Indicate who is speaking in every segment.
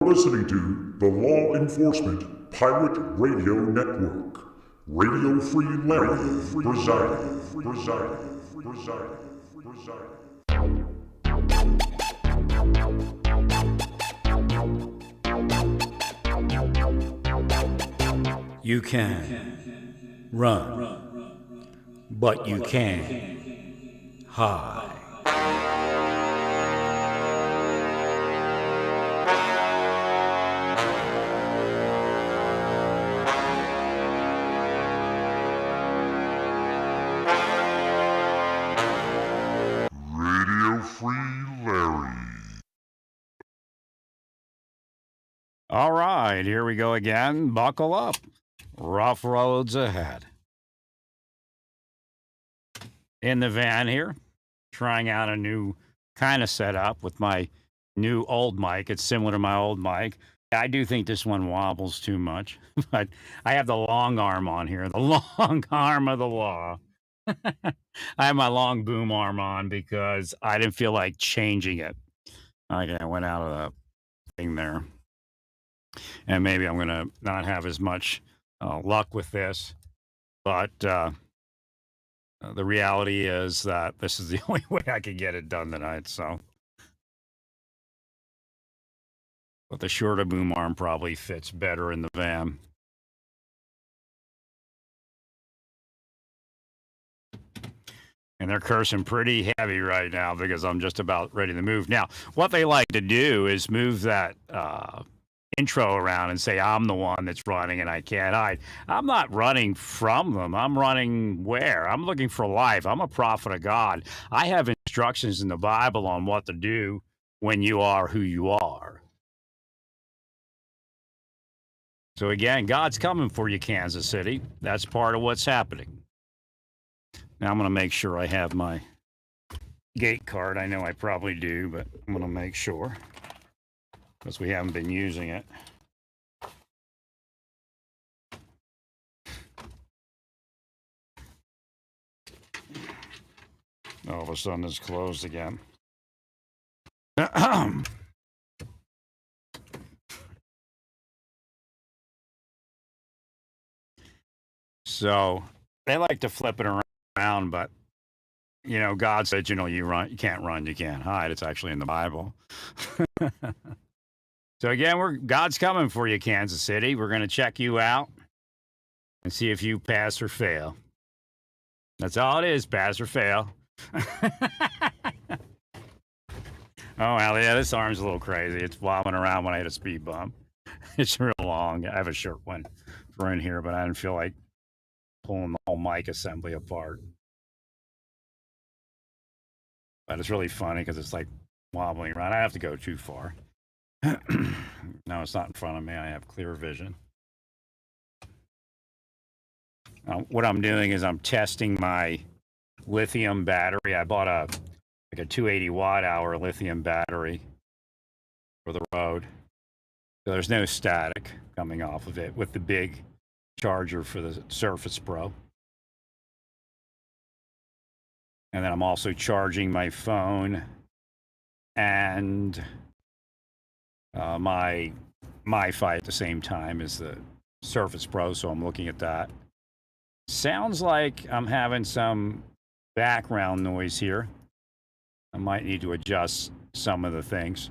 Speaker 1: Listening to the Law Enforcement Pirate Radio Network. Radio Free Larry presiding.
Speaker 2: You can run, but you can't hide.
Speaker 1: Radio Free Larry.
Speaker 2: All right, here we go again. Buckle up. Rough roads ahead. In the van here, trying out a new kind of setup with my new old mic. It's similar to my old mic. I do think this one wobbles too much, but I have the long arm on here, the long arm of the law. I have my long boom arm on because I didn't feel like changing it. I went out of the thing there. And maybe I'm going to not have as much luck with this. But the reality is that this is the only way I can get it done tonight. So, but the shorter boom arm probably fits better in the van. And they're cursing pretty heavy right now because I'm just about ready to move. Now, what they like to do is move that intro around and say I'm the one that's running and I can't hide. I'm not running from them. I'm running where? I'm looking for life. I'm a prophet of God. I have instructions in the Bible on what to do when you are who you are. So again, God's coming for you, Kansas City. That's part of what's happening. Now I'm going to make sure I have my gate card. I know I probably do, but I'm going to make sure because we haven't been using it. All of a sudden it's closed again. So they like to flip it around, but you know, God said, you can't run, you can't hide. It's actually in the Bible. So again, God's coming for you, Kansas City. We're going to check you out and see if you pass or fail. That's all it is, pass or fail. Oh, well, yeah, this arm's a little crazy. It's wobbling around when I hit a speed bump. It's real long. I have a short one for in here, but I didn't feel like pulling the whole mic assembly apart. But it's really funny because it's like wobbling around. I have to go too far. No, it's not in front of me. I have clear vision. What I'm doing is I'm testing my lithium battery. I bought a 280 watt hour lithium battery for the road. So there's no static coming off of it with the big charger for the Surface Pro. And then I'm also charging my phone and my MiFi at the same time as the Surface Pro, so I'm looking at that. Sounds like I'm having some background noise here. I might need to adjust some of the things.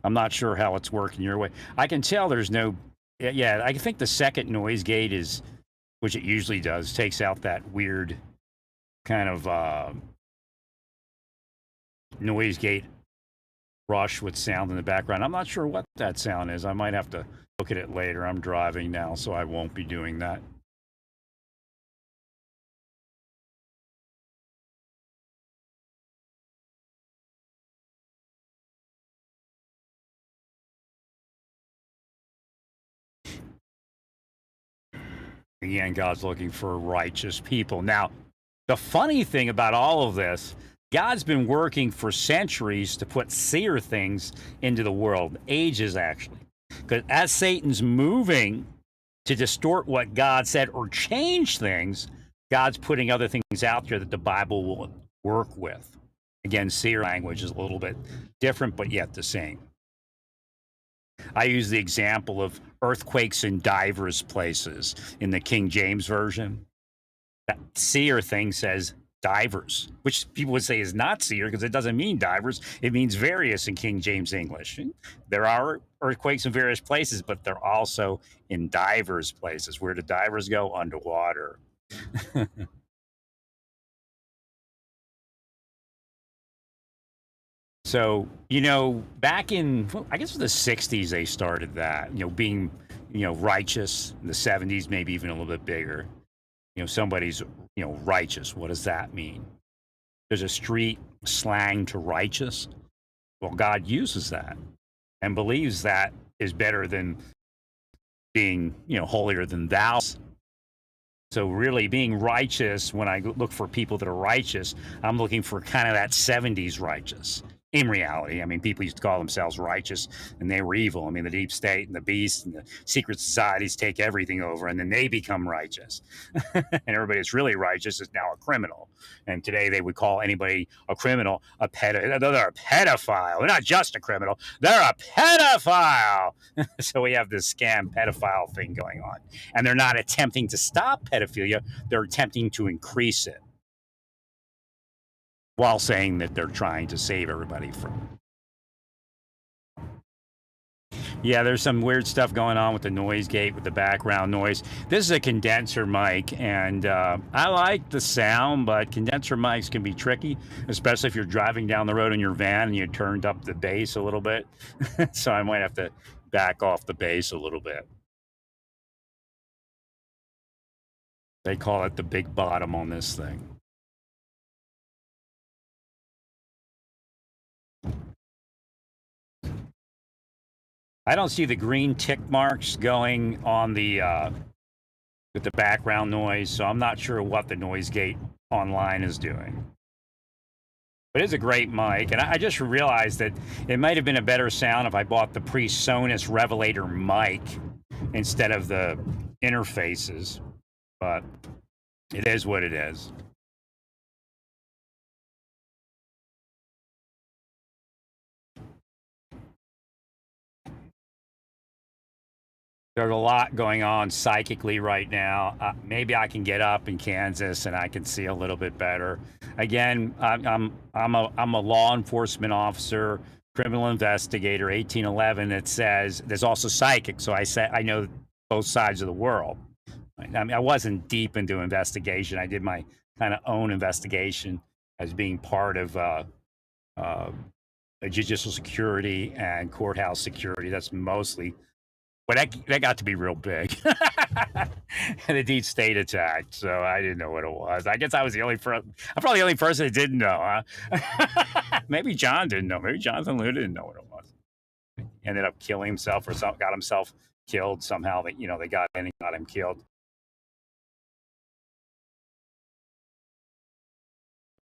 Speaker 2: I'm not sure how it's working your way. I can tell there's no, yeah, I think the second noise gate is, which it usually does, takes out that weird kind of noise gate rush with sound in the background. I'm not sure what that sound is. I might have to look at it later. I'm driving now, so I won't be doing that. Again, God's looking for righteous people. Now, the funny thing about all of this, God's been working for centuries to put seer things into the world, ages actually. Because as Satan's moving to distort what God said or change things, God's putting other things out there that the Bible will work with. Again, seer language is a little bit different, but yet the same. I use the example of earthquakes in divers places in the King James Version. That seer thing says divers, which people would say is not seer because it doesn't mean divers. It means various in King James English. There are earthquakes in various places, but they're also in divers places. Where do divers go? Underwater. So, back in, I guess, the 60s, they started that, being, righteous. In the 70s, maybe even a little bit bigger. Somebody's, righteous. What does that mean? There's a street slang to righteous. Well, God uses that and believes that is better than being, holier than thou. So really being righteous, when I look for people that are righteous, I'm looking for kind of that 70s righteous. In reality, I mean, people used to call themselves righteous and they were evil. I mean, the deep state and the beast and the secret societies take everything over and then they become righteous. And everybody that's really righteous is now a criminal. And today they would call anybody a criminal a pedophile. They're a pedophile. They're not just a criminal, they're a pedophile. So we have this scam pedophile thing going on. And they're not attempting to stop pedophilia, they're attempting to increase it, while saying that they're trying to save everybody from it. Yeah, there's some weird stuff going on with the noise gate, with the background noise. This is a condenser mic, and I like the sound, but condenser mics can be tricky, especially if you're driving down the road in your van and you turned up the bass a little bit. So I might have to back off the bass a little bit. They call it the big bottom on this thing. I don't see the green tick marks going on the with the background noise, so I'm not sure what the noise gate online is doing. But it's a great mic, and I just realized that it might have been a better sound if I bought the PreSonus Revelator mic instead of the interfaces, but it is what it is. There's a lot going on psychically right now. Maybe I can get up in Kansas and I can see a little bit better. Again, I'm a law enforcement officer, criminal investigator, 1811. That says there's also psychic. So I know both sides of the world. I mean, I wasn't deep into investigation. I did my kind of own investigation as being part of judicial security and courthouse security. That's mostly. But that got to be real big. And the deep state attacked, so I didn't know what it was. I guess I was the only person. I'm probably the only person that didn't know, huh? Maybe John didn't know. Maybe Jonathan Liu didn't know what it was. He ended up killing himself or got himself killed somehow. That they got in and got him killed.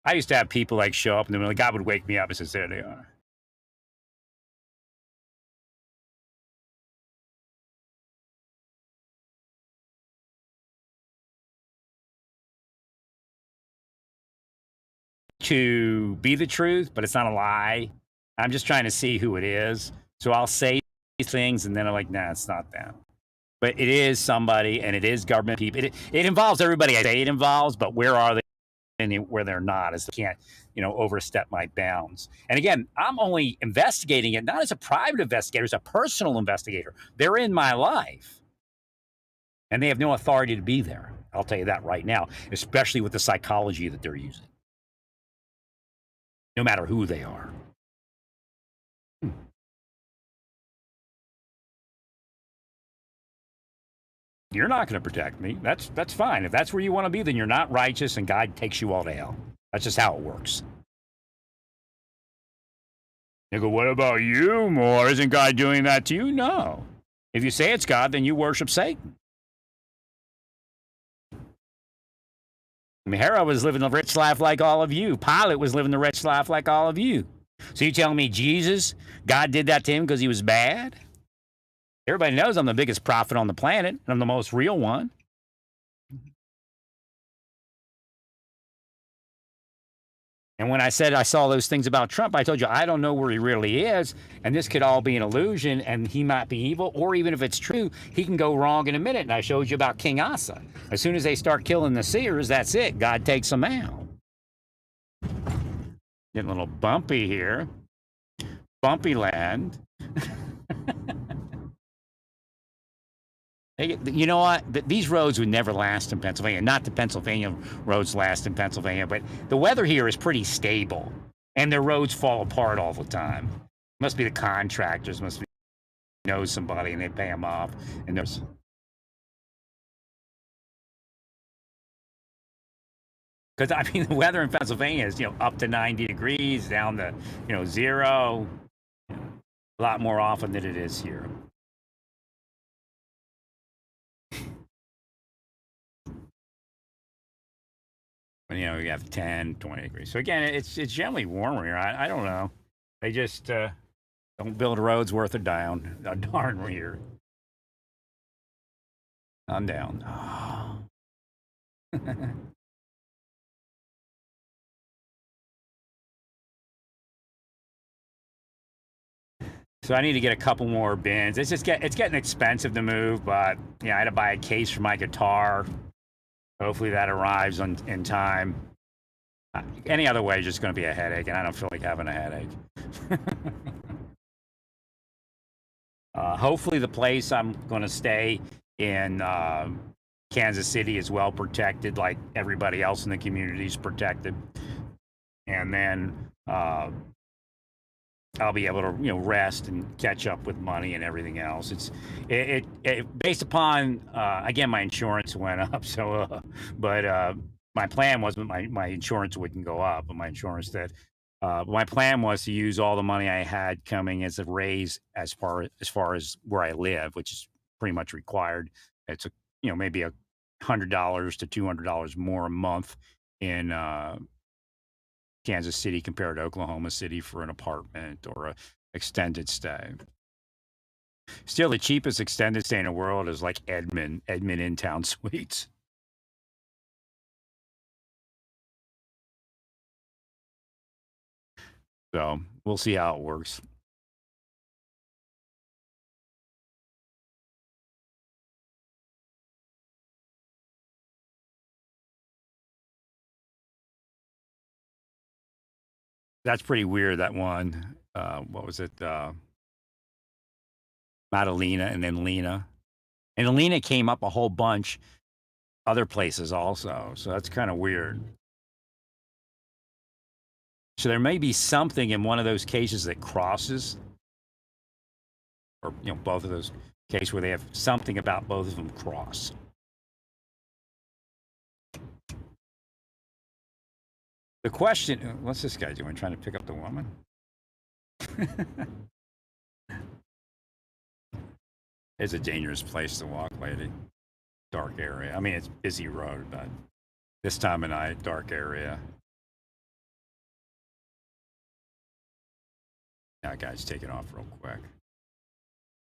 Speaker 2: I used to have people like show up and then God would wake me up and says, "There they are." To be the truth, but it's not a lie. I'm just trying to see who it is. So I'll say things and then I'm like, nah, it's not them. But it is somebody and it is government people. It involves everybody I say it involves, but where are they and where they're not, as I can't, overstep my bounds. And again, I'm only investigating it, not as a private investigator, as a personal investigator. They're in my life. And they have no authority to be there. I'll tell you that right now, especially with the psychology that they're using. No matter who they are. You're not going to protect me. That's fine. If that's where you want to be, then you're not righteous and God takes you all to hell. That's just how it works. You go, what about you, more? Isn't God doing that to you? No. If you say it's God, then you worship Satan. I mean, Herod was living the rich life like all of you. Pilate was living the rich life like all of you. So you telling me Jesus, God did that to him because he was bad? Everybody knows I'm the biggest prophet on the planet, and I'm the most real one. And when I said I saw those things about Trump, I told you I don't know where he really is, and this could all be an illusion, and he might be evil, or even if it's true, he can go wrong in a minute. And I showed you about King Asa. As soon as they start killing the seers, that's it. God takes them out. Getting a little bumpy here. Bumpy land. You know what? These roads would never last in Pennsylvania. Not the Pennsylvania roads last in Pennsylvania, but the weather here is pretty stable, and their roads fall apart all the time. Must be the contractors. Must be know somebody, and they pay them off. And there's because I mean the weather in Pennsylvania is up to 90 degrees, down to 0, a lot more often than it is here. You have 10, 20 degrees. So again, it's generally warmer here. I don't know. They just don't build roads worth a darn here. I'm down. Oh. So I need to get a couple more bins. It's getting expensive to move, but I had to buy a case for my guitar. Hopefully that arrives in time. Any other way is just going to be a headache, and I don't feel like having a headache. Hopefully the place I'm going to stay in Kansas City is well protected, like everybody else in the community is protected. And then I'll be able to rest and catch up with money and everything else. It based upon again, my insurance went up, so but my plan was my insurance wouldn't go up, but my plan was to use all the money I had coming as a raise as far as where I live, which is pretty much required. It's maybe $100 to $200 more a month in Kansas City compared to Oklahoma City for an apartment or a extended stay. Still, the cheapest extended stay in the world is like Edmond in-town suites. So we'll see how it works. That's pretty weird, that one. What was it? Madalena and then Lena. And Lena came up a whole bunch other places also. So that's kind of weird. So there may be something in one of those cases that crosses, or both of those cases where they have something about both of them cross. The question, what's this guy doing? Trying to pick up the woman? It's a dangerous place to walk, lady. Dark area. I mean, it's busy road, but this time of night, dark area. That guy's taking off real quick.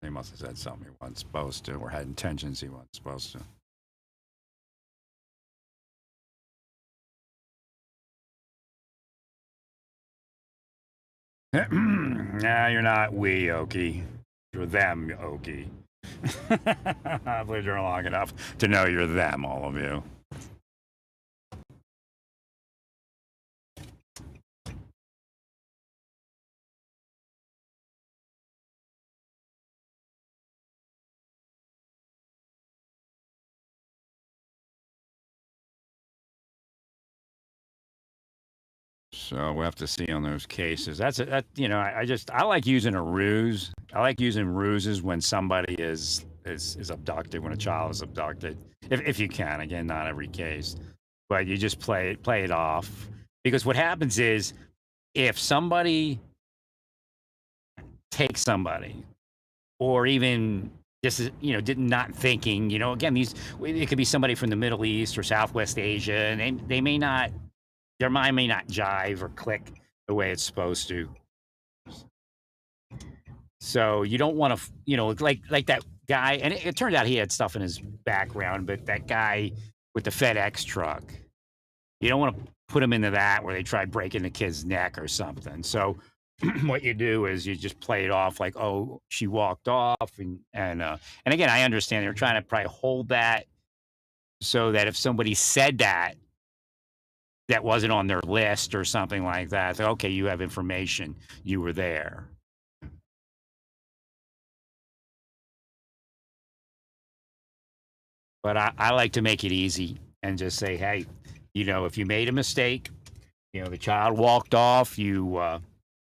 Speaker 2: He must have said something he wasn't supposed to, or had intentions he wasn't supposed to. Nah, you're not we, Okie. You're them, Okie. I've lived here long enough to know you're them, all of you. So we'll have to see on those cases. I like using a ruse. I like using ruses when somebody is abducted, when a child is abducted. If you can, again, not every case, but you just play it off. Because what happens is, if somebody takes somebody, or even just not thinking, again, it could be somebody from the Middle East or Southwest Asia, and they may not. Their mind may not jive or click the way it's supposed to. So you don't want to, like that guy, and it turned out he had stuff in his background, but that guy with the FedEx truck, you don't want to put them into that where they try breaking the kid's neck or something. So what you do is you just play it off like, oh, she walked off, and again, I understand they're trying to probably hold that so that if somebody said that wasn't on their list or something like that, so, okay, you have information, you were there. But I like to make it easy and just say, hey, if you made a mistake, the child walked off, you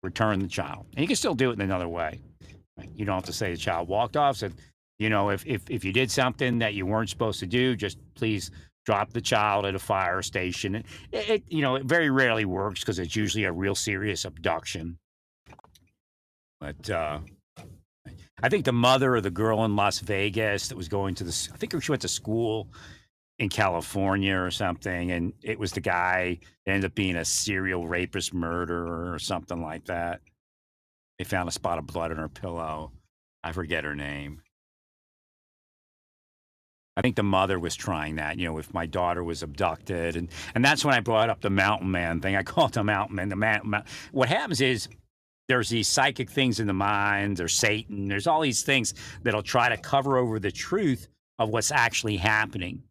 Speaker 2: return the child. And you can still do it in another way. Right? You don't have to say the child walked off. So, if you did something that you weren't supposed to do, just please drop the child at a fire station. It very rarely works because it's usually a real serious abduction. But I think the mother of the girl in Las Vegas that was going to I think she went to school in California or something, and it was the guy that ended up being a serial rapist murderer or something like that. They found a spot of blood on her pillow. I forget her name. I think the mother was trying that, if my daughter was abducted. And that's when I brought up the mountain man thing. I call it the mountain man. What happens is there's these psychic things in the mind, there's Satan, there's all these things that'll try to cover over the truth of what's actually happening.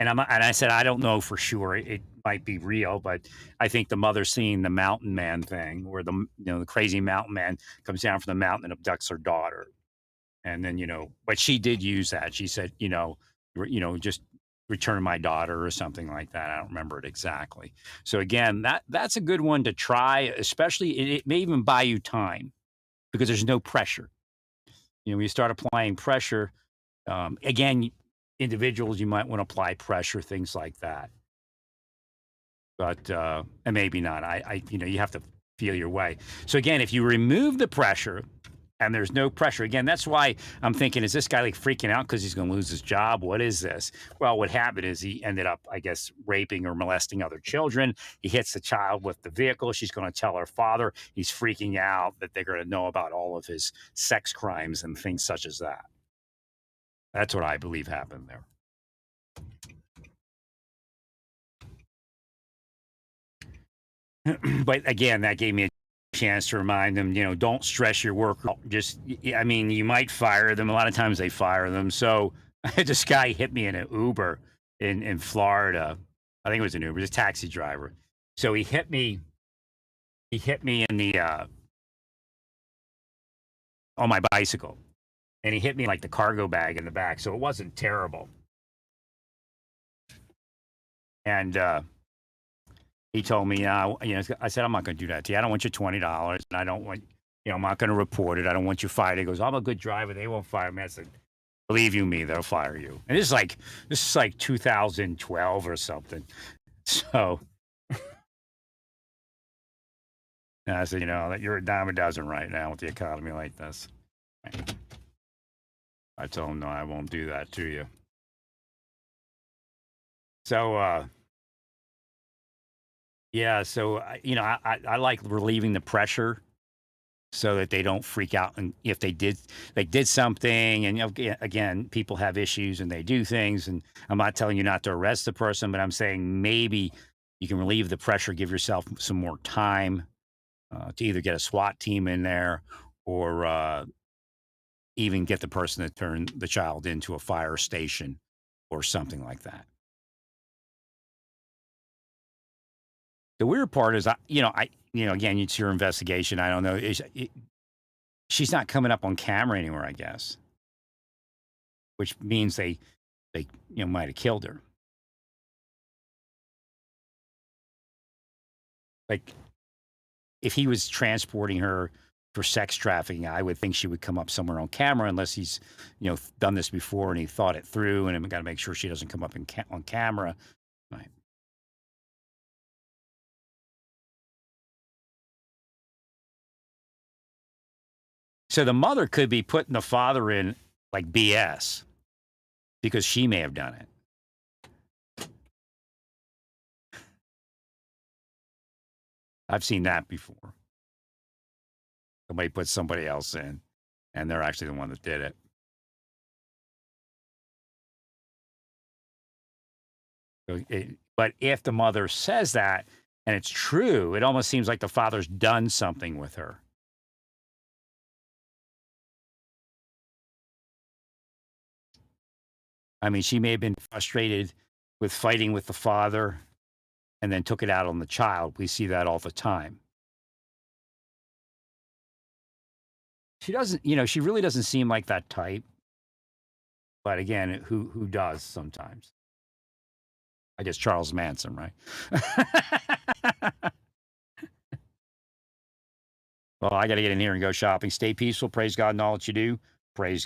Speaker 2: And I said, I don't know for sure. It might be real, but I think the mother seeing the mountain man thing, where the crazy mountain man comes down from the mountain and abducts her daughter, and then but she did use that. She said, just return my daughter or something like that. I don't remember it exactly. So again, that's a good one to try. Especially, it may even buy you time because there's no pressure. When you start applying pressure, again, individuals, you might want to apply pressure, things like that. But and maybe not. You have to feel your way. So again, if you remove the pressure and there's no pressure, again, that's why I'm thinking, is this guy like freaking out because he's going to lose his job? What is this? Well, what happened is he ended up, I guess, raping or molesting other children. He hits the child with the vehicle. She's going to tell her father. He's freaking out that they're going to know about all of his sex crimes and things such as that. That's what I believe happened there. But again, that gave me a chance to remind them, don't stress your work. Just, you might fire them. A lot of times they fire them. So this guy hit me in an Uber in Florida. I think it was an Uber, just a taxi driver. So he hit me in the on my bicycle, and he hit me like the cargo bag in the back. So it wasn't terrible. And he told me, I said, I'm not going to do that to you. I don't want your $20, and I don't want, I'm not going to report it. I don't want you fired. He goes, I'm a good driver. They won't fire me. I said, believe you me, they'll fire you. And this is like 2012 or something. So, and I said, that you're a dime a dozen right now with the economy like this. I told him, no, I won't do that to you. So, yeah, so I like relieving the pressure so that they don't freak out. And if they did something, and again, people have issues and they do things, and I'm not telling you not to arrest the person, but I'm saying maybe you can relieve the pressure, give yourself some more time to either get a SWAT team in there or even get the person to turn the child into a fire station or something like that. The weird part is, again, it's your investigation. I don't know. She's not coming up on camera anywhere, I guess, which means they might have killed her. Like, if he was transporting her for sex trafficking, I would think she would come up somewhere on camera, unless he's, done this before and he thought it through, and got to make sure she doesn't come up on camera. Right. So the mother could be putting the father in like BS because she may have done it. I've seen that before. Somebody puts somebody else in, and they're actually the one that did it. So But if the mother says that and it's true, it almost seems like the father's done something with her. I mean, she may have been frustrated with fighting with the father and then took it out on the child. We see that all the time. She doesn't, she really doesn't seem like that type. But again, who does sometimes? I guess Charles Manson, right? Well, I got to get in here and go shopping. Stay peaceful. Praise God in all that you do. Praise